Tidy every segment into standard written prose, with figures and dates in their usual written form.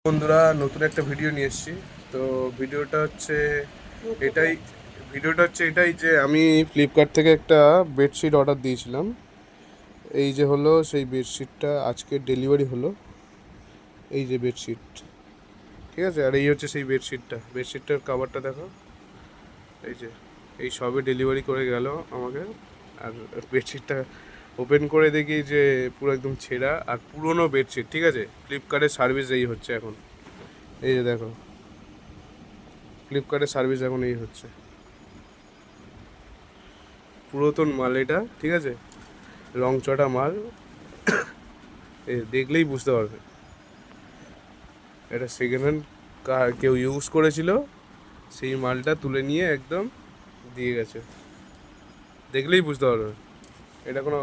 বন্ধুরা, নতুন একটা ভিডিও নিয়ে এসেছি। তো ভিডিওটা হচ্ছে এটাই এটাই যে আমি ফ্লিপকার্ট থেকে একটা বেডশিট অর্ডার দিয়েছিলাম। এই যে হলো সেই বেডশিটটা, আজকে ডেলিভারি হলো। এই যে বেডশিট, ঠিক আছে। আর এই হচ্ছে সেই বেডশিটটার কাভারটা দেখো। এই যে এই সবে ডেলিভারি করে গেল আমাকে। আর বেডশিটটা ওপেন করে দেখি যে পুরো একদম ছেঁড়া আর পুরনো বেডশিট, ঠিক আছে। ফ্লিপকার্টের সার্ভিস এই হচ্ছে এখন। এই যে দেখো, ফ্লিপকার্টের সার্ভিস এখন এই হচ্ছে। পুরাতন মাল এটা, ঠিক আছে, রং চটা মাল। দেখলেই বুঝতে পারবে এটা সেকেন্ড হ্যান্ড, কেউ ইউজ করেছিল, সেই মালটা তুলে নিয়ে একদম দিয়ে গেছে। দেখলেই বুঝতে পারবে। এটা কোনো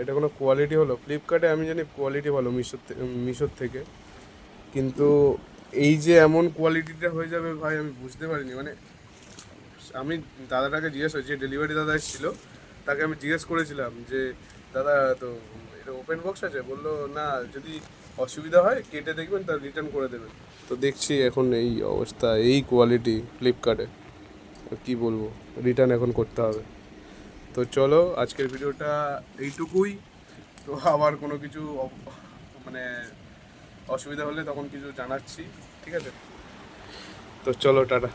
এটা কোনো কোয়ালিটি হলো? ফ্লিপকার্টে আমি জানি কোয়ালিটি ভালো মিশোর থেকে, কিন্তু এই যে এমন কোয়ালিটিটা হয়ে যাবে ভাই, আমি বুঝতে পারিনি। মানে আমি দাদাটাকে যে ডেলিভারি দাদা এসেছিলো, তাকে আমি জিজ্ঞেস করেছিলাম যে দাদা, তো এটা ওপেন বক্স আছে? বললো না, যদি অসুবিধা হয় কেটে দেখবেন, তার রিটার্ন করে দেবেন। তো দেখছি এখন এই অবস্থা, এই কোয়ালিটি ফ্লিপকার্টে, আর কী বলবো, রিটার্ন এখন করতে হবে। তো চলো, আজকের ভিডিওটা এইটুকুই। তো আবার কোনো কিছু মানে অসুবিধা হলে তখন কিছু জানাচ্ছি, ঠিক আছে। তো চলো, টাটা।